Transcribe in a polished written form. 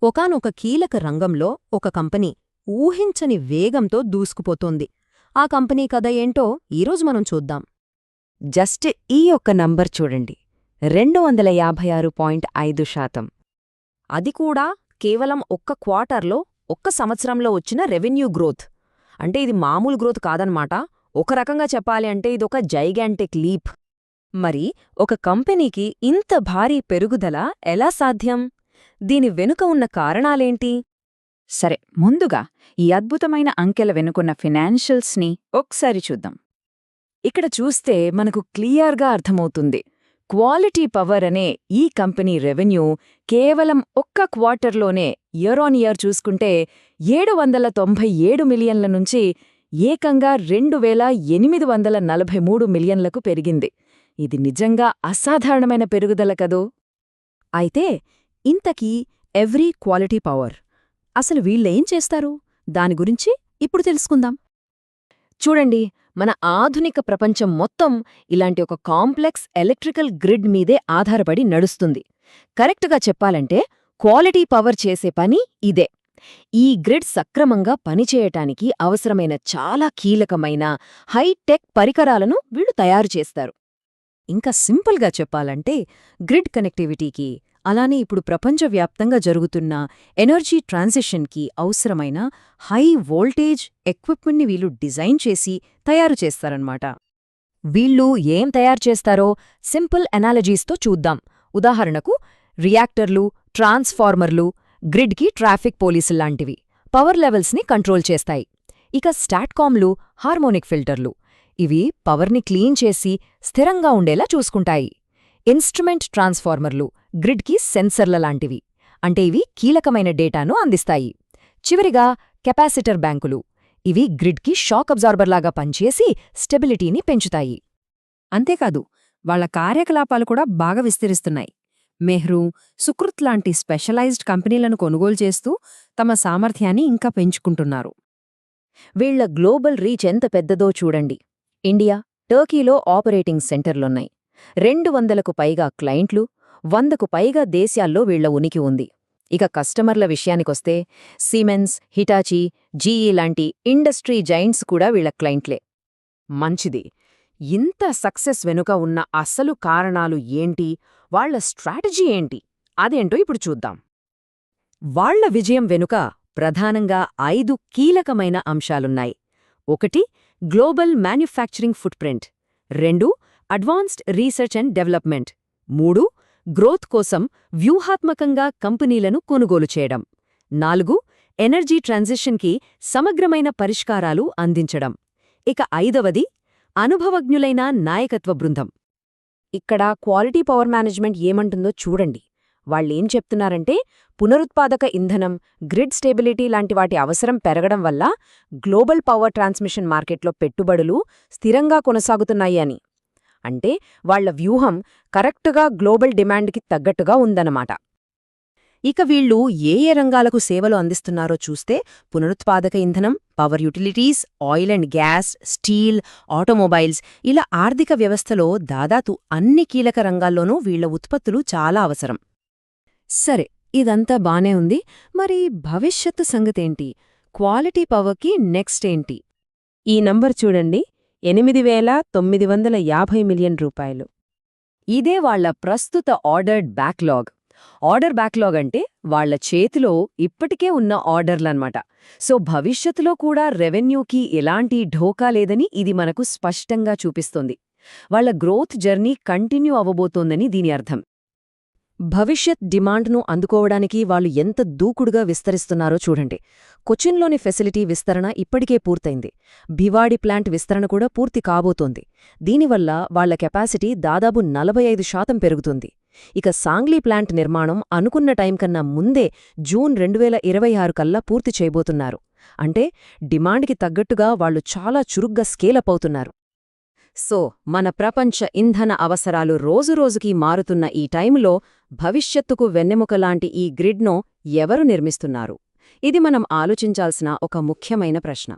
ఒకానొక కీలక రంగంలో ఒక కంపెనీ ఊహించని వేగంతో దూసుకుపోతోంది. ఆ కంపెనీ కథ ఏంటో ఈరోజు మనం చూద్దాం. జస్ట్ ఈ ఒక్క నంబర్ చూడండి, 256.5%. అది కూడా కేవలం ఒక్క క్వార్టర్లో, ఒక్క సంవత్సరంలో వచ్చిన రెవెన్యూ గ్రోత్. అంటే ఇది మామూలు గ్రోత్ కాదన్నమాట. ఒక రకంగా చెప్పాలి అంటే ఇదొక జైగాంటిక్ లీప్. మరి ఒక కంపెనీకి ఇంత భారీ పెరుగుదల ఎలా సాధ్యం? దీని వెనుక ఉన్న కారణాలేంటి? సరే, ముందుగా ఈ అద్భుతమైన అంకెల వెనుకున్న ఫినాన్షియల్స్ని ఒకసారి చూద్దాం. ఇక్కడ చూస్తే మనకు క్లియర్గా అర్థమవుతుంది. క్వాలిటీ పవర్ అనే ఈ కంపెనీ రెవెన్యూ కేవలం ఒక్క క్వార్టర్లోనే ఇయర్ ఆన్ ఇయర్ చూసుకుంటే 797 మిలియన్ల నుంచి ఏకంగా 2843 మిలియన్లకు పెరిగింది. ఇది నిజంగా అసాధారణమైన పెరుగుదల కదూ. అయితే ఇంతకీ ఎవ్రీ క్వాలిటీ పవర్ అసలు వీళ్ళేం చేస్తారు? దాని గురించి ఇప్పుడు తెలుసుకుందాం. చూడండి, మన ఆధునిక ప్రపంచం మొత్తం ఇలాంటి ఒక కాంప్లెక్స్ ఎలక్ట్రికల్ గ్రిడ్ మీదే ఆధారపడి నడుస్తుంది. కరెక్ట్గా చెప్పాలంటే క్వాలిటీ పవర్ చేసే పని ఇదే. ఈ గ్రిడ్ సక్రమంగా పనిచేయటానికి అవసరమైన చాలా కీలకమైన హైటెక్ పరికరాలను వీళ్ళు తయారు చేస్తారు. ఇంకా సింపుల్గా చెప్పాలంటే గ్రిడ్ కనెక్టివిటీకి, అలానే ఇప్పుడు ప్రపంచవ్యాప్తంగా జరుగుతున్న ఎనర్జీ ట్రాన్సిషన్కి అవసరమైన హై వోల్టేజ్ ఎక్విప్మెంట్ని వీళ్ళు డిజైన్ చేసి తయారు చేస్తారన్నమాట. వీళ్ళు ఏం తయారు చేస్తారో సింపుల్ ఎనాలజీస్తో చూద్దాం. ఉదాహరణకు రియాక్టర్లు, ట్రాన్స్ఫార్మర్లు, గ్రిడ్కి ట్రాఫిక్ పోలీసుల్లాంటివి పవర్ లెవెల్స్ని కంట్రోల్ చేస్తాయి. ఇక స్టాట్కామ్లు, హార్మోనిక్ ఫిల్టర్లు, ఇవి పవర్ని క్లీన్ చేసి స్థిరంగా ఉండేలా చూసుకుంటాయి. ఇన్స్ట్రుమెంట్ ట్రాన్స్ఫార్మర్లు గ్రిడ్కి సెన్సర్ల లాంటివి, అంటే ఇవి కీలకమైన డేటాను అందిస్తాయి. చివరిగా కెపాసిటర్ బ్యాంకులు, ఇవి గ్రిడ్కి షాక్ అబ్జార్బర్లాగా పనిచేసి స్టెబిలిటీని పెంచుతాయి. అంతేకాదు, వాళ్ల కార్యకలాపాలు కూడా బాగా విస్తరిస్తున్నాయి. మెహ్రూ, సుకృత్ లాంటి స్పెషలైజ్డ్ కంపెనీలను కొనుగోలు చేస్తూ తమ సామర్థ్యాన్ని ఇంకా పెంచుకుంటున్నారు. వీళ్ల గ్లోబల్ రీచ్ ఎంత పెద్దదో చూడండి. India, టర్కీలో operating సెంటర్లున్నాయి. 200కు పైగా క్లయింట్లు, 100కు పైగా దేశాల్లో వీళ్ల ఉనికి ఉంది. ఇక కస్టమర్ల విషయానికొస్తే సిమెన్స్, హిటాచీ, జీఈ లాంటి ఇండస్ట్రీ జైంట్స్ కూడా వీళ్ల క్లయింట్లే. మంచిది. ఇంత సక్సెస్ వెనుక ఉన్న అసలు కారణాలు ఏంటి, వాళ్ల స్ట్రాటజీ ఏంటి, అదేంటో ఇప్పుడు చూద్దాం. వాళ్ల విజయం వెనుక ప్రధానంగా 5 కీలకమైన అంశాలున్నాయి. 1. Global manufacturing footprint. 2. Advanced research and development. 3. Growth కోసం వ్యూహాత్మకంగా కంపెనీలను కొనుగోలు చేయడం. 4. ఎనర్జీ ట్రాన్సిషన్కి సమగ్రమైన పరిష్కారాలు అందించడం. ఇక 5వది అనుభవజ్ఞులైన నాయకత్వ బృందం. ఇక్కడ క్వాలిటీ పవర్ మేనేజ్మెంట్ ఏమంటుందో చూడండి. వాళ్ళేం చెప్తున్నారంటే, పునరుత్పాదక ఇంధనం, గ్రిడ్ స్టెబిలిటీ లాంటి వాటి అవసరం పెరగడం వల్ల గ్లోబల్ పవర్ ట్రాన్స్మిషన్ మార్కెట్లో పెట్టుబడులు స్థిరంగా కొనసాగుతున్నాయి అని. అంటే వాళ్ల వ్యూహం కరెక్టుగా గ్లోబల్ డిమాండ్కి తగ్గట్టుగా ఉందన్నమాట. ఇక వీళ్ళు ఏ ఏ రంగాలకు సేవలు అందిస్తున్నారో చూస్తే, పునరుత్పాదక ఇంధనం, power utilities, oil and gas, steel, automobiles, ఇలా ఆర్థిక వ్యవస్థలో దాదాపు అన్ని కీలక రంగాల్లోనూ వీళ్ల ఉత్పత్తులు చాలా అవసరం. సరే, ఇదంతా బానే ఉంది. మరి భవిష్యత్తు సంగతేంటి? క్వాలిటీ పవర్కి నెక్స్ట్ ఏంటి? ఈ నంబర్ చూడండి, 8,950 మిలియన్ రూపాయలు. ఇదే వాళ్ల ప్రస్తుత ఆర్డర్డ్ బ్యాక్లాగ్. ఆర్డర్ బ్యాక్లాగ్ అంటే వాళ్ల చేతిలో ఇప్పటికే ఉన్న ఆర్డర్లన్నమాట. సో భవిష్యత్తులో కూడా రెవెన్యూకి ఎలాంటి ఢోకా లేదని ఇది మనకు స్పష్టంగా చూపిస్తోంది. వాళ్ల గ్రోత్ జర్నీ కంటిన్యూ అవ్వబోతోందని దీని అర్థం. భవిష్యత్ డిమాండ్ను అందుకోవడానికి వాళ్ళు ఎంత దూకుడుగా విస్తరిస్తున్నారో చూడండి. కొచ్చిన్లోని ఫెసిలిటీ విస్తరణ ఇప్పటికే పూర్తయింది. భివాడి ప్లాంట్ విస్తరణ కూడా పూర్తి కాబోతోంది. దీనివల్ల వాళ్ల కెపాసిటీ దాదాపు 45% పెరుగుతుంది. ఇక సాంగ్లీ ప్లాంట్ నిర్మాణం అనుకున్న టైం కన్నా ముందే జూన్ 2026 కల్లా పూర్తి చేయబోతున్నారు. అంటే డిమాండ్కి తగ్గట్టుగా వాళ్లు చాలా చురుగ్గా స్కేలప్ అవుతున్నారు. సో మన ప్రపంచ ఇంధన అవసరాలు రోజురోజుకీ మారుతున్న ఈ టైంలో భవిష్యత్తుకు వెన్నెముకలాంటి ఈ గ్రిడ్ను ఎవరు నిర్మిస్తున్నారు? ఇది మనం ఆలోచించాల్సిన ఒక ముఖ్యమైన ప్రశ్న.